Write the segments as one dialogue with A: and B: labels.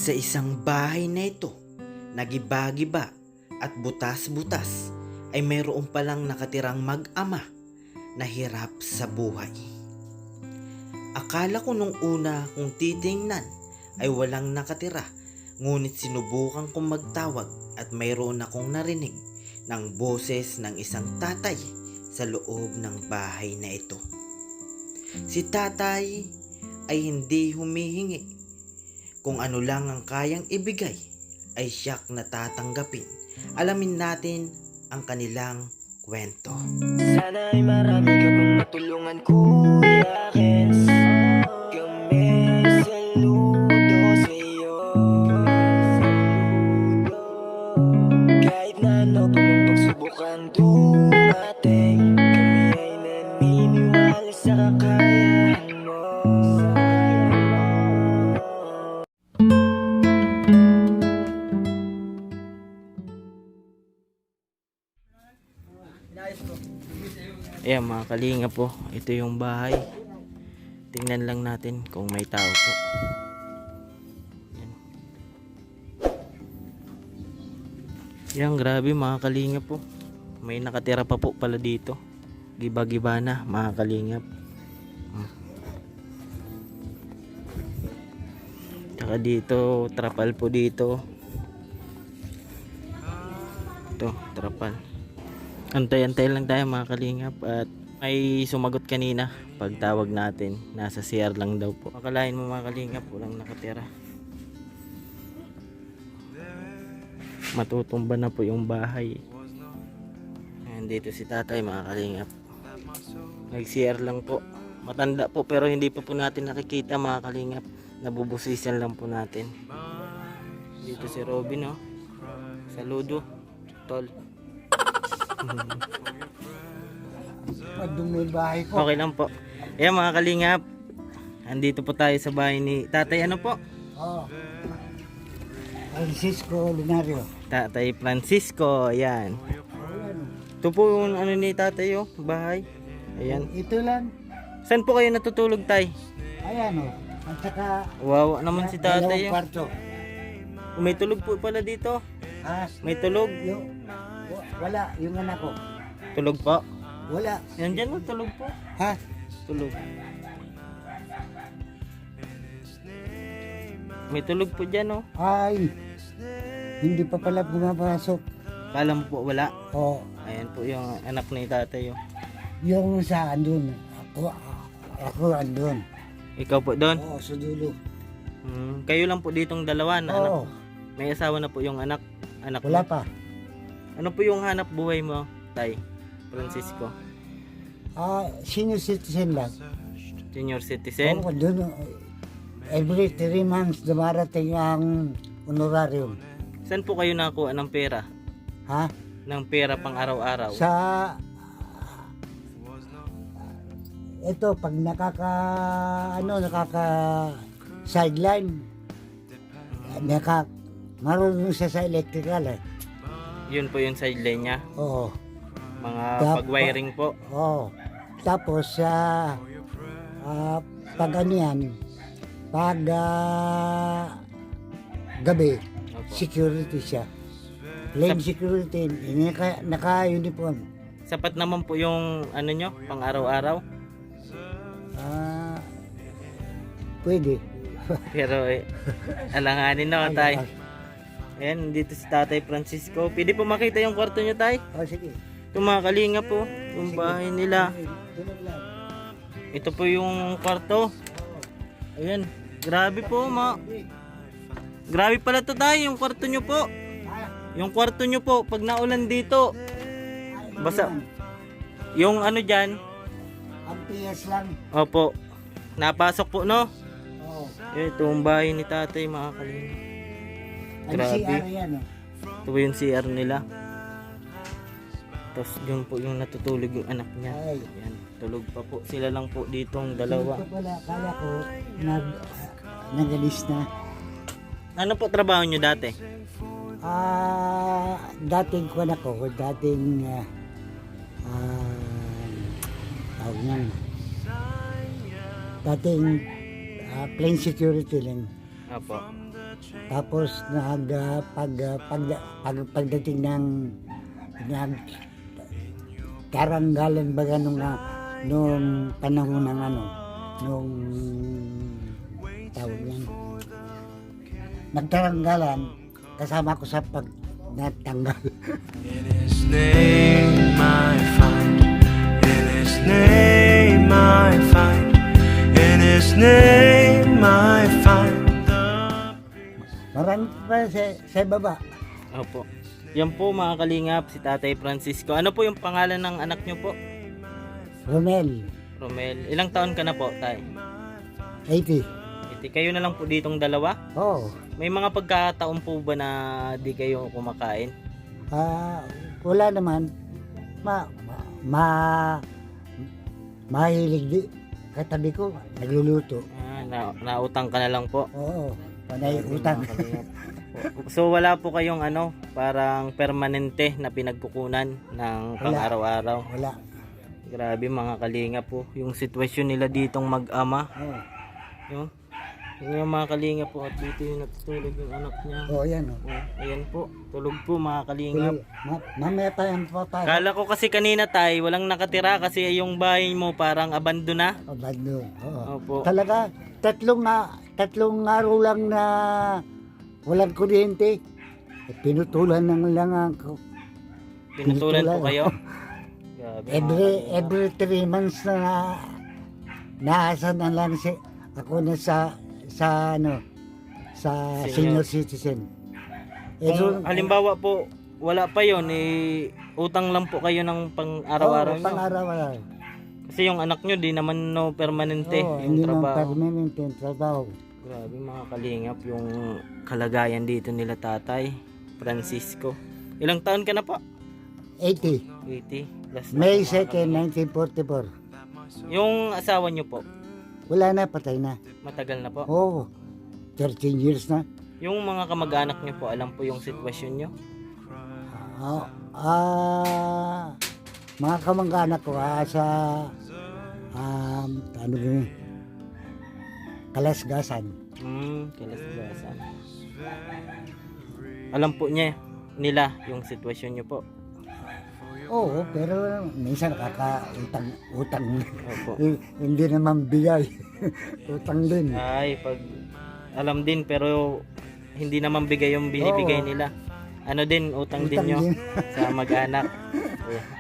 A: Sa isang bahay na ito, nagiba-giba at butas-butas ay mayroon palang nakatirang mag-ama na hirap sa buhay. Akala ko nung una kung titingnan ay walang nakatira, ngunit sinubukan kong magtawag at mayroon akong narinig ng boses ng isang tatay sa loob ng bahay na ito. Si tatay ay hindi humihingi. Kung ano lang ang kayang ibigay ay siyak na tatanggapin. Alamin natin ang kanilang kwento.
B: Sana ay marami ka pang matulungan, Kuya Kens. Kami saludo sa iyo. Kahit na ano pa mang pagsubukang dumating, kami ay naniniwala sa kakayahan mo.
A: Ayan mga kalinga po, ito yung bahay. Tingnan lang natin kung may tao po. Ayan, grabe mga kalinga po. May nakatira pa po pala dito. Giba-giba na mga kalingap. Tsaka dito, trapal po dito. Ito, trapal. Antay-antay lang tayo mga kalingap. At may sumagot kanina pagtawag natin. Nasa CR lang daw po. Akalain mo mga kalingap, walang nakatira. Matutumba na po yung bahay. Ayan, dito si tatay mga kalingap. Nag-CR lang po. Matanda po pero hindi pa po natin nakikita mga kalingap. Nabubusisan lang po natin. Dito si Robin, oh. Saludo, tol.
C: Madumi bahay ko.
A: Okay lang po. Ayan mga kalingap, andito po tayo sa bahay ni tatay. Ano po?
C: Oh. Francisco Linario.
A: Tatay Francisco. Ayan. Ito po yung ano ni tatay, oh, bahay. Ayan.
C: Ito lang.
A: Saan po kayo natutulog, tay?
C: Ayan o. At saka
A: Wow, naman si tatay,
C: dalawang
A: oh.
C: kwarto.
A: May tulog po pala dito.
C: Ah,
A: May tulog.
C: wala, yung anak ko.
A: Tulog po.
C: Wala.
A: Yan dyan, oh, tulog po.
C: Ha?
A: Tulog. May tulog po dyan, oh.
C: Ay. Hindi pa pala pumapasok.
A: Kala mo po wala.
C: O,
A: Ayan po yung anak ni tatay, oh.
C: yung sa andun. Ako andun.
A: Ikaw po doon.
C: Oo, sa dulo.
A: Kayo lang po ditong dalawa na anak.
C: Oo,
A: May asawa na po yung anak. Anak
C: wala
A: mo.
C: pa.
A: Ano po yung hanap buhay mo, tay? Francisco.
C: Senior citizen lang.
A: Senior citizen.
C: Oo, dun. Every 3 months dumarating ang honorarium.
A: Saan po kayo nakuha ng pera?
C: Ha?
A: Ng pera pang araw-araw?
C: Sa ito pag nakaka sideline marunong siya sa electrical eh.
A: Yun po yung sideline niya.
C: Oo.
A: Mga
C: Tap-
A: pag-wiring po.
C: Oo. Tapos sa pag ano yan, pag gabi,
A: Opo.
C: security siya. Lane security, naka-uniform.
A: Sapat naman po yung ano nyo, pang araw-araw.
C: Pwede.
A: Pero alanganin na, tay. Ayan, dito si tatay Francisco. Pwede po makita yung kwarto nyo, tay?
C: Sige.
A: Ito mga kalinga po, yung bahay nila.
C: Tunog lang.
A: Ito po yung kwarto. Ayan, grabe po, grabe pala to, tay, yung kwarto nyo po. Yung kwarto nyo po, pag naulan dito, basa. Yung ano dyan,
C: Ang PS lang.
A: opo, napasok po, no?
C: Oo.
A: Ito yung bahay ni tatay, mga kalinga.
C: Ang
A: Grabe.
C: CR yan.
A: Ito po yung CR nila. Tapos yun po yung natutulog yung anak niya.
C: Ay.
A: Yan, tulog pa po. Sila lang po ditong dalawa.
C: Ito pala, kala ko, nagalis na.
A: Ano po trabaho nyo dati?
C: Dating ko na ko, dating tawag niyan. Dating plain security lang.
A: Opo.
C: Tapos pagdating ng karanggalan baga nung panahon ng nung tawag yan. Nagkaranggalan, kasama ko sa pag natanggal.
B: In His name I find, in His name I find, in His name I find the
C: Marami pa sa baba.
A: Opo. Yan po mga kalingap, si Tatay Francisco. Ano po yung pangalan ng anak nyo po?
C: Romel,
A: Romel. Ilang taon ka na po, Tay?
C: 80.
A: Iti, kayo na lang po ditong dalawa?
C: Oo.
A: May mga pagkataon po ba na di kayo kumakain?
C: Wala naman. Mahilig di. Katabi ko, nagluluto.
A: Nautang ka na lang po.
C: Oo. Panay utang.
A: Mga kalingap. So wala po kayong parang permanente na pinagkukunan ng pang-araw-araw.
C: Wala.
A: Grabe mga kalingap po. Yung sitwasyon nila ditong mag-ama.
C: Oo.
A: Yung mga kalingap po at dito yung natutulog yung anak niya.
C: Oo, yan. Oh.
A: Ayan po. Tulog po mga kalingap.
C: Mamaya pa yan pa.
A: Kala ko kasi kanina Tay, walang nakatira kasi yung bahay mo parang abandon na.
C: Abando. Oo.
A: Opo.
C: Talaga, tatlong araw lang na walang kuryente. Pinutulan lang ako.
A: Pinutulan po kayo. Grabe,
C: Every 3 months na naasa na lang ako na sa senior citizen.
A: Kung halimbawa po, wala pa yon utang lang po kayo ng pang-araw-araw nyo.
C: Pang-araw-araw.
A: Kasi yung anak nyo di naman permanente yung
C: hindi naman
A: trabaho.
C: permanente yung trabaho.
A: Grabe mga kalingap yung kalagayan dito nila Tatay Francisco. Ilang taon ka na po?
C: 80.
A: 80. Last na
C: May
A: po, mga
C: 2nd,
A: kalingap.
C: 1944.
A: Yung asawa nyo po,
C: Wala na, patay na.
A: matagal na po.
C: Oo. 13 years na.
A: Yung mga kamag-anak nyo po, alam po yung sitwasyon nyo?
C: Mga kamag-anak ko sa ano ba yun? Kalasgasan.
A: Kalasgasan. Alam po nila yung sitwasyon nyo po.
C: Oo, pero minsan nakaka-utang.
A: Opo.
C: Hindi naman bigay. Utang din.
A: Ay, pag alam din pero hindi naman bigay yung binibigay
C: Oo.
A: nila. Ano din, utang din
C: Utang
A: nyo
C: din.
A: sa mag-anak.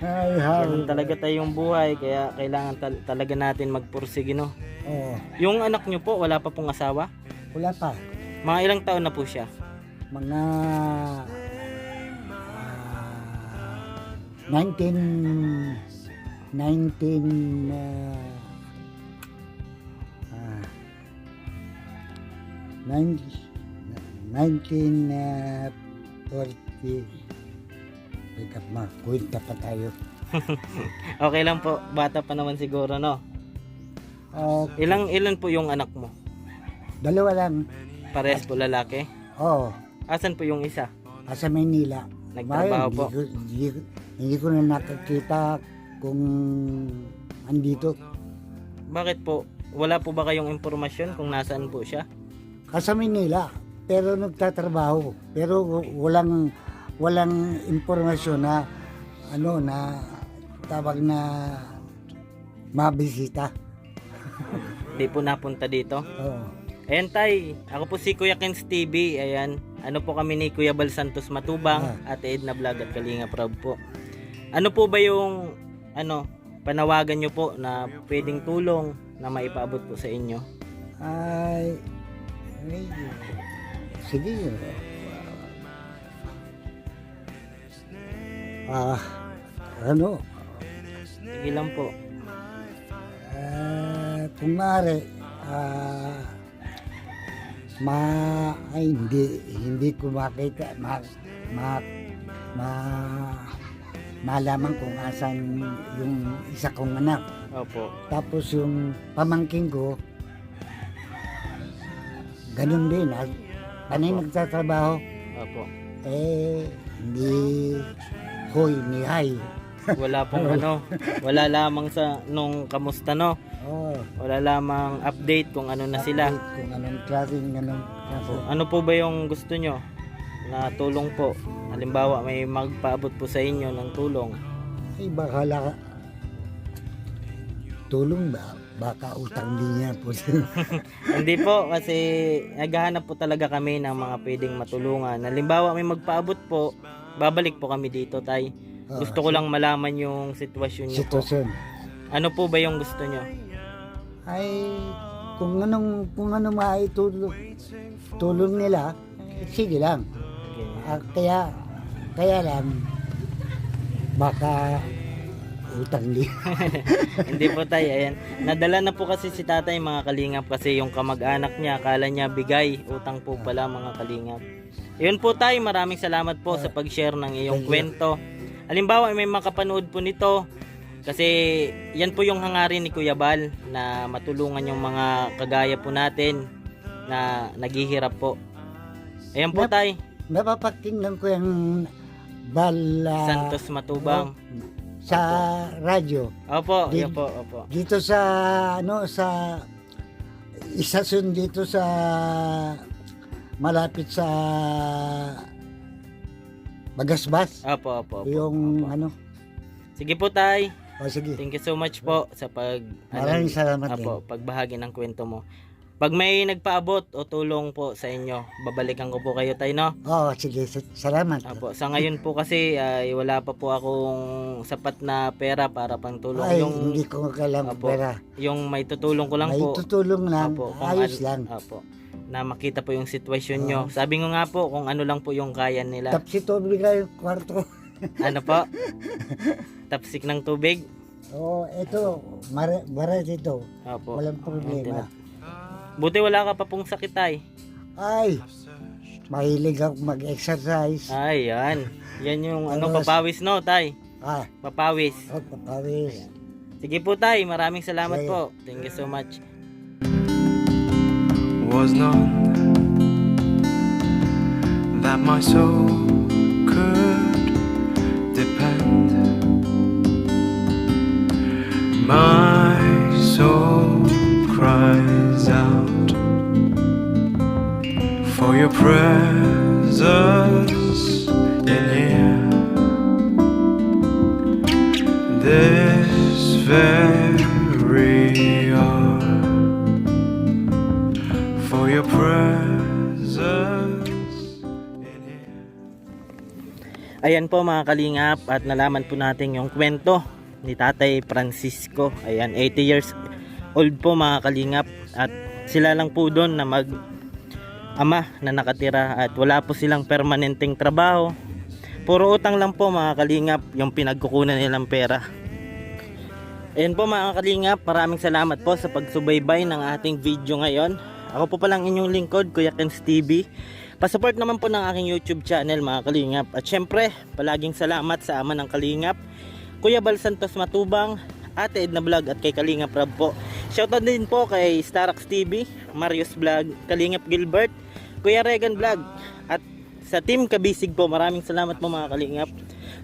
C: Ay,
A: Ganun talaga tayong buhay, kaya kailangan talaga natin magpursige, no?
C: Oo.
A: Yung anak nyo po, wala pa pong asawa?
C: Wala pa.
A: Mga ilang taon na po siya?
C: Mga 19 1940. Teka, kwenta pa tayo.
A: Okay lang po, bata pa naman siguro, no? Ilan po yung anak mo?
C: Dalawa lang.
A: Parehas po lalaki?
C: Oo.
A: Asan po yung isa?
C: Sa Maynila.
A: Nagtrabaho po?
C: Hindi ko na nakakita kung andito.
A: Bakit po? Wala po ba kayong impormasyon kung nasaan po siya?
C: Sa Manila, pero nagtatrabaho. Pero walang impormasyon na na tawag na mabisita.
A: Hindi po napunta dito?
C: Oo.
A: Ayan Tay, ako po si Kuya Kens TV. Ayan, ano po kami ni Kuya Bal Santos Matubang, Ate Edna Vlog at Kalinga Prab po. Ano po ba yung panawagan nyo po na pwedeng tulong na maipaabot po sa inyo?
C: Ay, sige.
A: Sige lang po.
C: Kung maaari, hindi ko makita, malaman kung asan yung isa kong anak.
A: Opo.
C: Tapos yung pamangking ko, ganun din. Panay nagtatrabaho.
A: Opo.
C: Hindi hinihay
A: Wala pong wala lamang sa nung kamusta no.
C: Oo.
A: Wala lamang update kung ano na sila.
C: Kung anong klaseng anong kaso.
A: Ano po ba yung gusto nyo na tulong po? Halimbawa may magpaabot po sa inyo ng tulong.
C: Ay bakala tulong ba? Baka utang din niya po.
A: Hindi po kasi naghahanap po talaga kami ng mga pwedeng matulungan. Halimbawa may magpaabot po, babalik po kami dito tay. Gusto ko lang malaman yung sitwasyon niyo po.
C: Sitwasyon.
A: Ano po ba yung gusto nyo?
C: Ay kung ano tulong nila, sige lang.
A: Okay.
C: Kaya lang baka utang din.
A: Hindi po tay, ayan. Nadala na po kasi si tatay mga kalingap kasi yung kamag-anak niya, akala niya bigay, utang po pala mga kalingap. Yun po tay, maraming salamat po sa pag-share ng iyong kwento. Halimbawa may makapanood po nito kasi yan po yung hangarin ni Kuya Bal na matulungan yung mga kagaya po natin na naghihirap po. Ayan po tay,
C: Napapakinggan ko yung Bala
A: Santos Matubang.
C: sa radyo.
A: Opo,
C: Di-
A: yan po, opo.
C: Dito sa sa isasyon dito sa malapit sa Bagasbas.
A: Opo, opo, opo.
C: Yung
A: Opo. Sige po tay.
C: o sige.
A: Thank you so much po sa
C: Maraming salamat din.
A: Apo, pagbahagi ng kwento mo. Pag may nagpaabot o tulong po sa inyo, babalikan ko po kayo tay no.
C: Oh, sige. Salamat.
A: Apo, sa ngayon po kasi ay wala pa po akong sapat na pera para pang tulong
C: Ay,
A: yung
C: hindi ko kailangan
A: Apo,
C: pera.
A: yung may tutulong ko lang
C: May
A: po.
C: tutulong lang.
A: Apo, kung
C: Ayos
A: ano-
C: lang.
A: Apo, na makita po yung sitwasyon nyo. Sabi ko nga po kung ano lang po yung kaya nila.
C: Tapsito bigay yung kwarto.
A: Ano po? Tapsik ng tubig.
C: Oh, ito. Marat ito.
A: Apo.
C: Walang problema.
A: Buti wala ka pa pong sakit tay.
C: Ay, mahilig ako mag-exercise.
A: Ay, yan. Yan yung
C: Tapos-
A: papawis no, tay.
C: Ah,
A: Papawis.
C: papawis.
A: Sige po, tay. Maraming salamat
C: Sige.
A: po. Thank you so much.
B: Was none that my soul could depend. My soul cries out for your presence in here. This very hour, for your presence in here.
A: Ayan po mga kalingap at nalaman po natin yung kwento ni Tatay Francisco. Ayan, 80 years old po mga kalingap at sila lang po doon na ama na nakatira at wala po silang permanenteng trabaho. Puro utang lang po mga kalingap yung pinagkukunan nilang pera. Ayan po mga kalingap, maraming salamat po sa pagsubaybay ng ating video ngayon. Ako po palang inyong lingkod, Kuya Ken's TV. Pasupport naman po ng aking YouTube channel mga kalingap. At syempre, palaging salamat sa ama ng kalingap, Kuya Bal Santos Matubang, Ate Edna Vlog at kay Kalingap Rab po. Shoutout din po kay Starax TV, Marius Vlog, Kalingap Gilbert, Kuya Regan Vlog at sa Team Kabisig po. Maraming salamat po mga kalingap.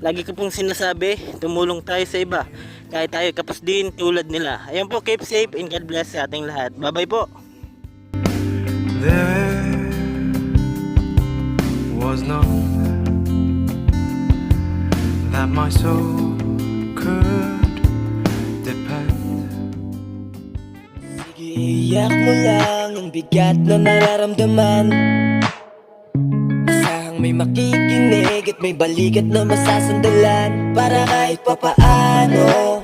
A: Lagi ko pong sinasabi, tumulong tayo sa iba kahit tayo kapos din tulad nila. Ayun po, keep safe and God bless sa ating lahat. Bye bye po.
B: There was none that my soul could depend.
D: Sige, iyak mo lang ang bigat na nararamdaman. Asahang may makikinig at may balikat na masasandalan. Para kahit papaano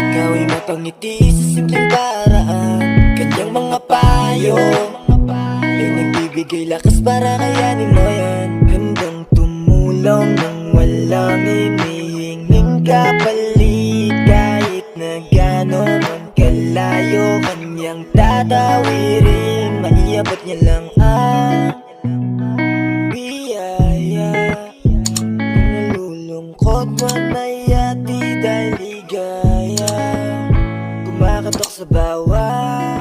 D: ikaw ay mapangiti sa simpleng paraan. Kanyang mga payo ay nagbibigay lakas para kayanin mo yan. Handang tumulong nang walang hinihinging kapalit. Kahit na gano'n man kalayo kanyang tatawirin, maiabot niya lang ang biyaya. Kung nalulungkot man ay ati dahil ligaya, kumakatok sa bawat